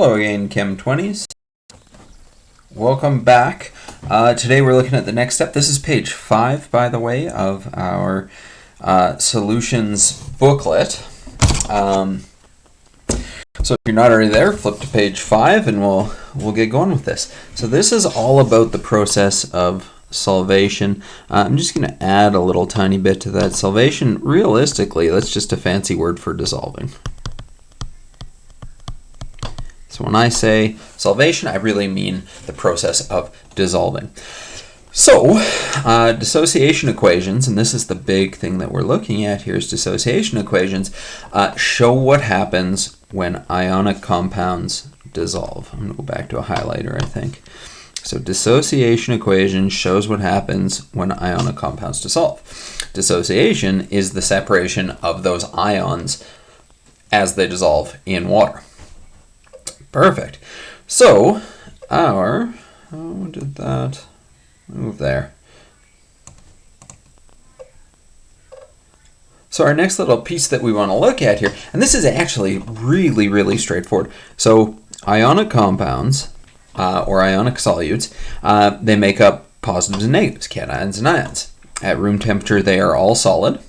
Hello again, Chem 20s. Welcome back. Today we're looking at the next step. This is page 5, by the way, of our solutions booklet. So if you're not already there, flip to page 5 and we'll get going with this. So this is all about the process of solvation. I'm just going to add a little tiny bit to that. Solvation, realistically, that's just a fancy word for dissolving. So when I say solvation, I really mean the process of dissolving. So, dissociation equations, and this is the big thing that we're looking at here, is dissociation equations show what happens when ionic compounds dissolve. I'm going to go back to a highlighter, I think. So dissociation equation shows what happens when ionic compounds dissolve. Dissociation is the separation of those ions as they dissolve in water. Perfect. So how did that move there? So our next little piece that we want to look at here, and this is actually really straightforward. So ionic compounds, or ionic solutes, they make up positives and negatives, cations and ions. At room temperature, they are all solid.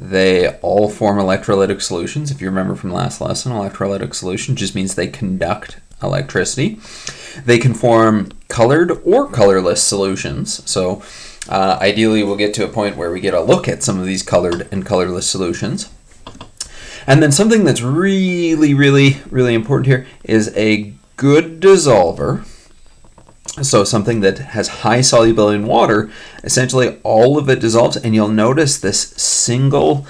They all form electrolytic solutions. If you remember from last lesson, electrolytic solution just means they conduct electricity. They can form colored or colorless solutions. So ideally, we'll get to a point where we get a look at some of these colored and colorless solutions. And then something that's really important here is a good dissolver. So something that has high solubility in water, essentially all of it dissolves, and you'll notice this single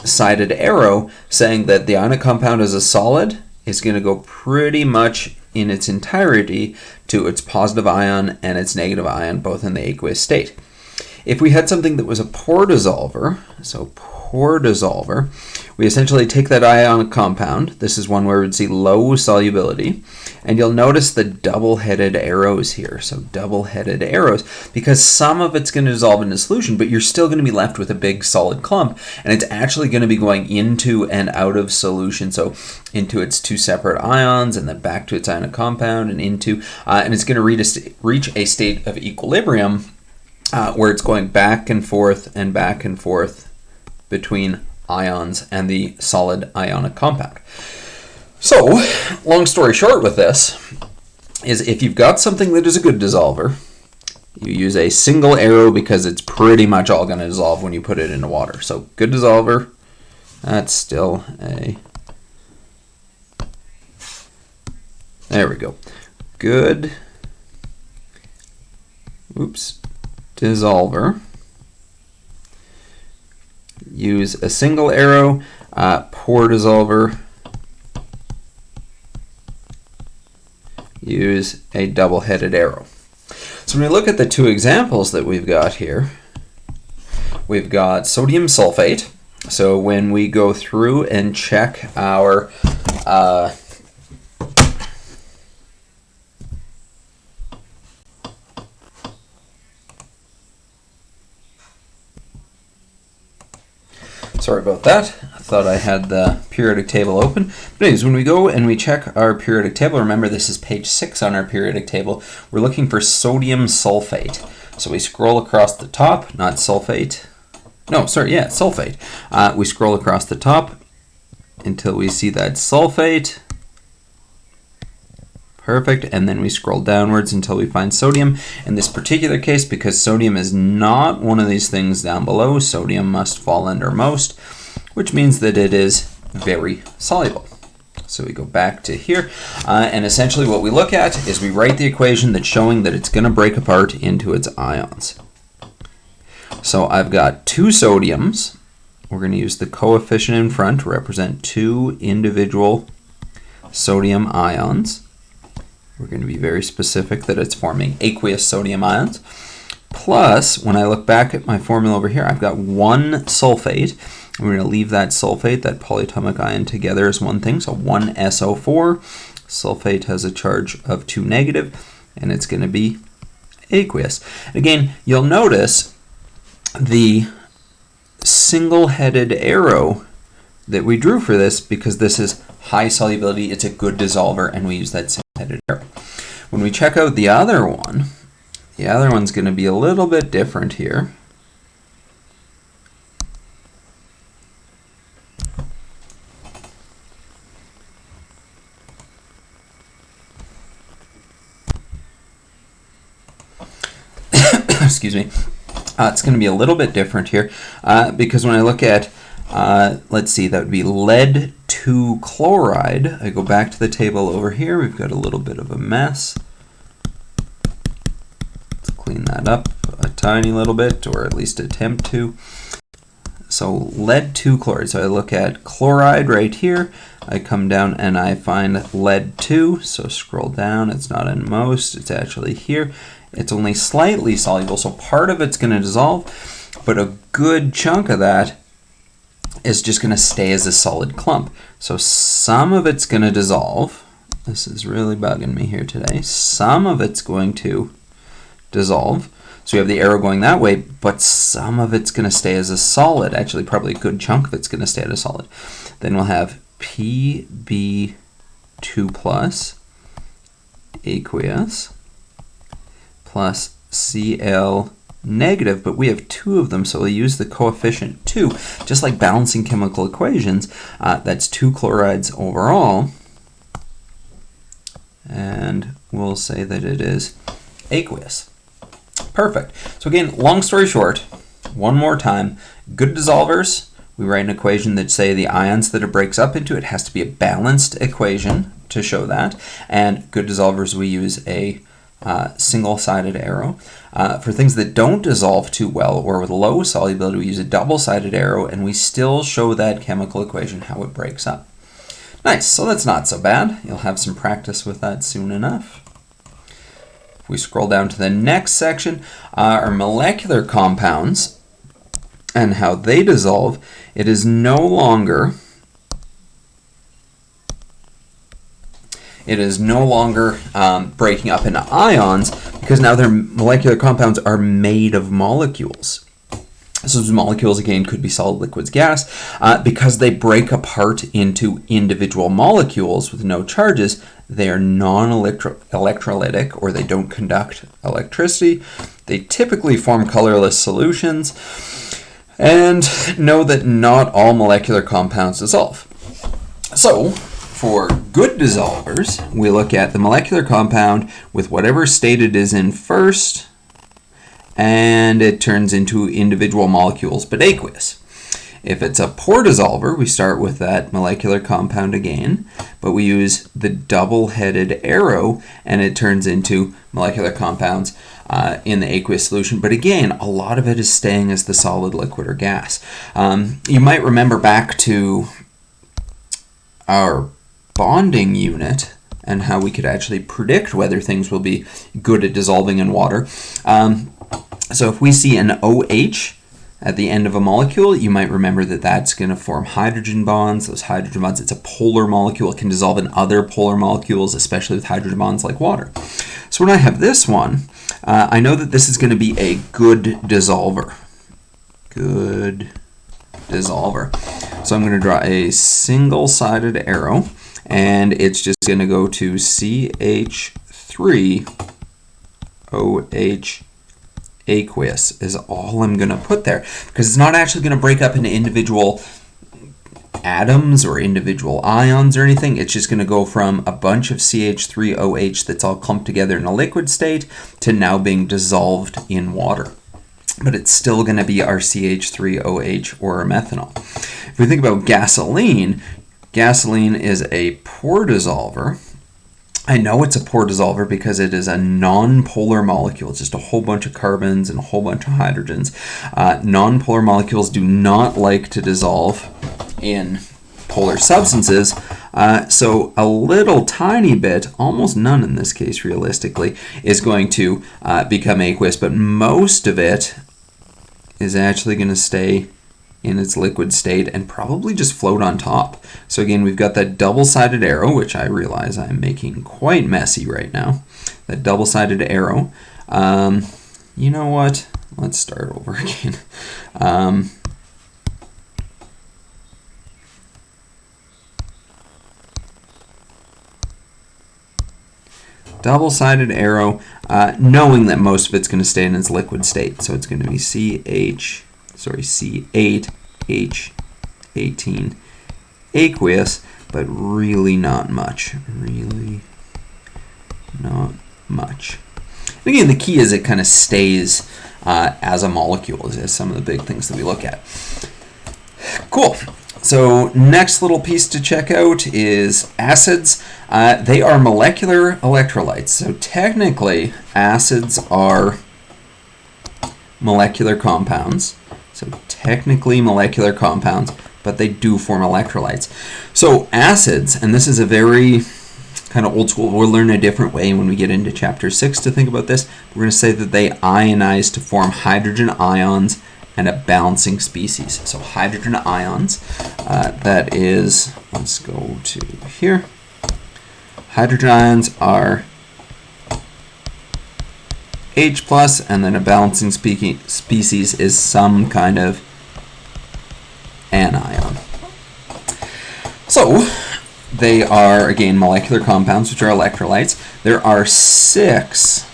sided arrow saying that the ionic compound as a solid is going to go pretty much in its entirety to its positive ion and its negative ion, both in the aqueous state. If we had something that was a poor dissolver, we essentially take that ionic compound. This is one where we'd see low solubility, and you'll notice the double-headed arrows here. So double-headed arrows, because some of it's going to dissolve into solution, but you're still going to be left with a big solid clump, and it's actually going to be going into and out of solution. So into its two separate ions, and then back to its ionic compound, and into, and it's going to reach a state of equilibrium where it's going back and forth between ions and the solid ionic compound. So, long story short with this is if you've got something that is a good dissolver, you use a single arrow because it's pretty much all going to dissolve when you put it into water. So, good dissolver, that's still a... There we go. Good dissolver. Use a single arrow. Poor dissolver. Use a double-headed arrow. So when we look at the two examples that we've got here, we've got sodium sulfate. So when we go through and check our sorry about that. I thought I had the periodic table open. But anyways, when we go and we check our periodic table, remember this is page 6 on our periodic table, we're looking for sodium sulfate. So we scroll across the top, not sulfate. No, sorry, yeah, sulfate. We scroll across the top until we see that sulfate. Perfect, and then we scroll downwards until we find sodium. In this particular case, because sodium is not one of these things down below, sodium must fall undermost, which means that it is very soluble. So we go back to here, and essentially what we look at is we write the equation that's showing that it's going to break apart into its ions. So I've got two sodiums. We're going to use the coefficient in front to represent two individual sodium ions. We're going to be very specific that it's forming aqueous sodium ions. Plus, when I look back at my formula over here, I've got one sulfate. We're going to leave that sulfate, that polyatomic ion, together as one thing. So 1 SO4. Sulfate has a charge of 2 negative, and it's going to be aqueous. Again, you'll notice the single-headed arrow that we drew for this because this is high solubility, it's a good dissolver, and we use that same-headed arrow. When we check out the other one, the other one's going to be a little bit different here. Excuse me. It's going to be a little bit different here because when I look at, let's see, that would be lead 2 chloride. I go back to the table over here. We've got a little bit of a mess. Let's clean that up a tiny little bit, or at least attempt to. So lead 2 chloride. So I look at chloride right here. I come down and I find lead 2. So scroll down. It's not in most. It's actually here. It's only slightly soluble, so part of it's going to dissolve, but a good chunk of that is just going to stay as a solid clump. So some of it's going to dissolve. This is really bugging me here today. Some of it's going to dissolve. So we have the arrow going that way, but some of it's going to stay as a solid. Actually, probably a good chunk of it's going to stay as a solid. Then we'll have Pb2 plus aqueous plus Cl negative, but we have 2 of them, so we'll use the coefficient 2. Just like balancing chemical equations, that's 2 chlorides overall, and we'll say that it is aqueous. Perfect. So again, long story short, one more time, good dissolvers, we write an equation that say the ions that it breaks up into, it has to be a balanced equation to show that, and good dissolvers we use a single-sided arrow. For things that don't dissolve too well or with low solubility, we use a double-sided arrow, and we still show that chemical equation, how it breaks up. Nice, so that's not so bad. You'll have some practice with that soon enough. If we scroll down to the next section, our molecular compounds and how they dissolve, it is no longer breaking up into ions because now their molecular compounds are made of molecules. So those molecules, again, could be solid, liquids, gas. Because they break apart into individual molecules with no charges, they are non-electrolytic, or they don't conduct electricity. They typically form colorless solutions. And know that not all molecular compounds dissolve. So, for good dissolvers, we look at the molecular compound with whatever state it is in first, and it turns into individual molecules, but aqueous. If it's a poor dissolver, we start with that molecular compound again, but we use the double-headed arrow, and it turns into molecular compounds in the aqueous solution. But again, a lot of it is staying as the solid, liquid, or gas. You might remember back to our bonding unit and how we could actually predict whether things will be good at dissolving in water. So if we see an OH at the end of a molecule, you might remember that that's going to form hydrogen bonds. Those hydrogen bonds, it's a polar molecule. It can dissolve in other polar molecules, especially with hydrogen bonds like water. So when I have this one, I know that this is going to be a good dissolver. Good dissolver. So I'm going to draw a single-sided arrow, and it's just going to go to CH3OH aqueous is all I'm going to put there, because it's not actually going to break up into individual atoms or individual ions or anything. It's just going to go from a bunch of CH3OH that's all clumped together in a liquid state to now being dissolved in water. But it's still going to be our CH3OH or our methanol. If we think about gasoline, gasoline is a poor dissolver. I know it's a poor dissolver because it is a non-polar molecule. It's just a whole bunch of carbons and a whole bunch of hydrogens. Non-polar molecules do not like to dissolve in polar substances. So a little tiny bit, almost none in this case realistically, is going to become aqueous, but most of it is actually going to stay in its liquid state and probably just float on top. So again, we've got that double-sided arrow, which I realize I'm making quite messy right now. That double-sided arrow. You know what? Let's start over again. double-sided arrow, knowing that most of it's going to stay in its liquid state. So it's going to be C8H18 aqueous, but really not much. Really not much. And again, the key is it kind of stays as a molecule, is some of the big things that we look at. Cool. So next little piece to check out is acids. They are molecular electrolytes. So technically, acids are molecular compounds. But they do form electrolytes. So acids, and this is a very kind of old school, we'll learn a different way when we get into chapter 6 to think about this. We're going to say that they ionize to form hydrogen ions and a balancing species. So hydrogen ions, that is, let's go to here. Hydrogen ions are H+, and then a balancing species is some kind of anion. So they are, again, molecular compounds, which are electrolytes. There are 6,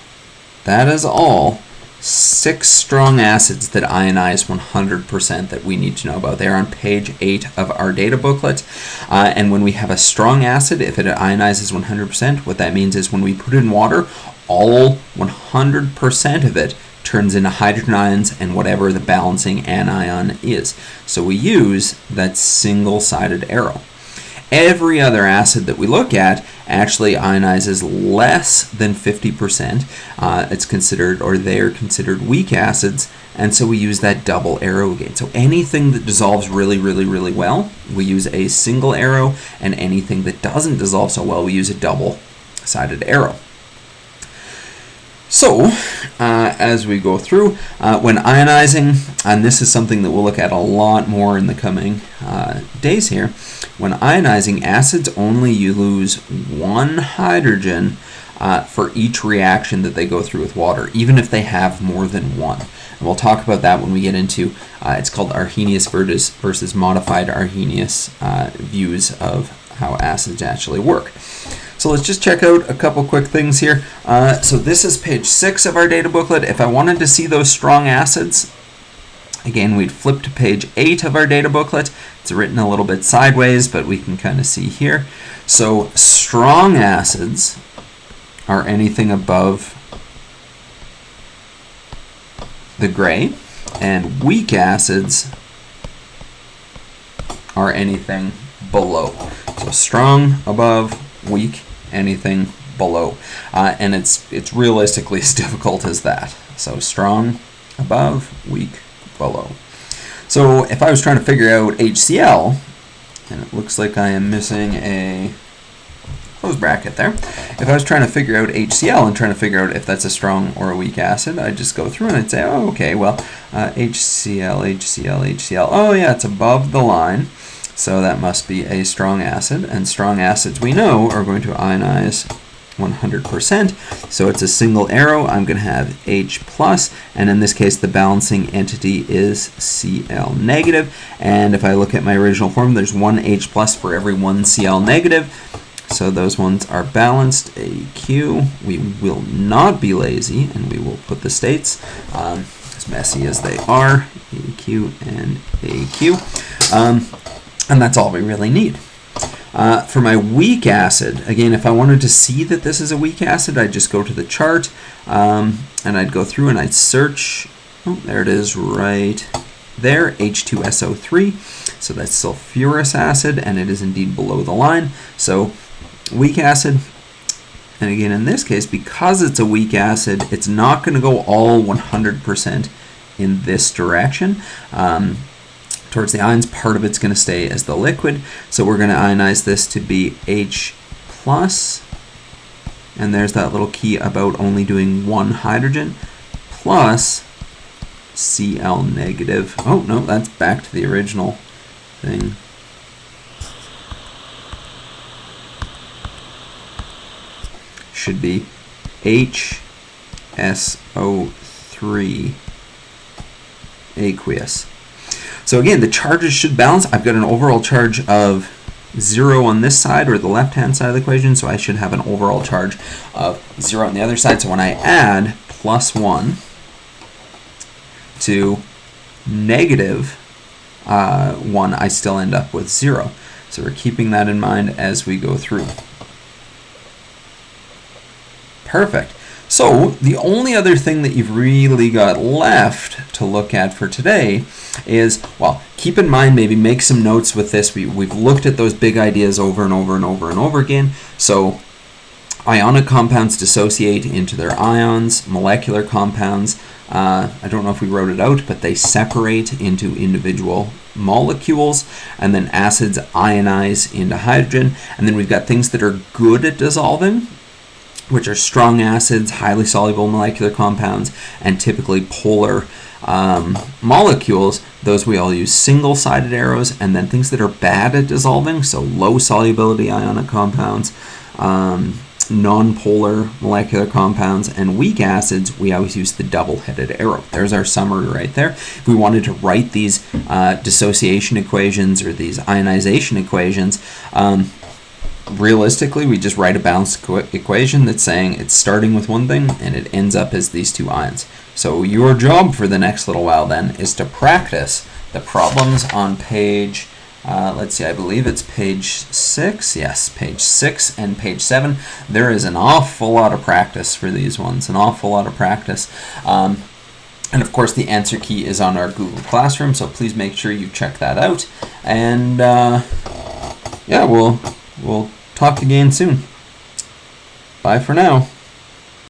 that is all, 6 strong acids that ionize 100% that we need to know about. They're on page 8 of our data booklet. And when we have a strong acid, if it ionizes 100%, what that means is when we put it in water, all 100% of it turns into hydrogen ions and whatever the balancing anion is. So we use that single-sided arrow. Every other acid that we look at actually ionizes less than 50%. It's considered, or they're considered, weak acids, and so we use that double arrow again. So anything that dissolves really, really, really well, we use a single arrow, and anything that doesn't dissolve so well, we use a double-sided arrow. So, as we go through, when ionizing, and this is something that we'll look at a lot more in the coming days here, when ionizing, acids only lose 1 hydrogen for each reaction that they go through with water, even if they have more than 1. And we'll talk about that when we get into, it's called Arrhenius versus modified Arrhenius views of how acids actually work. So let's just check out a couple quick things here. So this is page 6 of our data booklet. If I wanted to see those strong acids, again, we'd flip to page 8 of our data booklet. It's written a little bit sideways, but we can kind of see here. So strong acids are anything above the gray, and weak acids are anything below. So strong above, weak anything below, and it's realistically as difficult as that. So strong above, weak below. So if I was trying to figure out HCl, and it looks like I am missing a close bracket there. If I was trying to figure out HCl and trying to figure out if that's a strong or a weak acid, I'd just go through and I'd say, oh, okay, well, HCl, oh yeah, it's above the line. So that must be a strong acid, and strong acids we know are going to ionize 100%. So it's a single arrow. I'm going to have H+, and in this case the balancing entity is Cl negative. And if I look at my original form, there's 1 H+ for every 1 Cl negative. So those ones are balanced, AQ. We will not be lazy, and we will put the states, as messy as they are, AQ and AQ. And that's all we really need. For my weak acid, again, if I wanted to see that this is a weak acid, I'd just go to the chart, and I'd go through and I'd search. Oh, there it is right there, H2SO3. So that's sulfurous acid, and it is indeed below the line. So weak acid, and again, in this case, because it's a weak acid, it's not going to go all 100% in this direction. Towards the ions, part of it's going to stay as the liquid, so we're going to ionize this to be H+, and there's that little key about only doing 1 hydrogen, plus Cl negative. Oh, no, that's back to the original thing. Should be HSO3 aqueous. So again, the charges should balance. I've got an overall charge of 0 on this side, or the left-hand side of the equation, so I should have an overall charge of 0 on the other side. So when I add +1 to -1, I still end up with 0. So we're keeping that in mind as we go through. Perfect. So the only other thing that you've really got left to look at for today is, well, keep in mind, maybe make some notes with this. We've looked at those big ideas over and over and over and over again. So ionic compounds dissociate into their ions. Molecular compounds, I don't know if we wrote it out, but they separate into individual molecules. And then acids ionize into hydrogen. And then we've got things that are good at dissolving, which are strong acids, highly soluble molecular compounds, and typically polar molecules. Those we all use single-sided arrows. And then things that are bad at dissolving, so low solubility ionic compounds, non-polar molecular compounds, and weak acids, we always use the double-headed arrow. There's our summary right there. If we wanted to write these dissociation equations or these ionization equations, realistically, we just write a balanced equation that's saying it's starting with one thing and it ends up as these two ions. So your job for the next little while then is to practice the problems on page, let's see, I believe it's page 6. Yes, page 6 and page 7. There is an awful lot of practice for these ones, an awful lot of practice. And of course, the answer key is on our Google Classroom, so please make sure you check that out. And yeah, we'll talk again soon. Bye for now.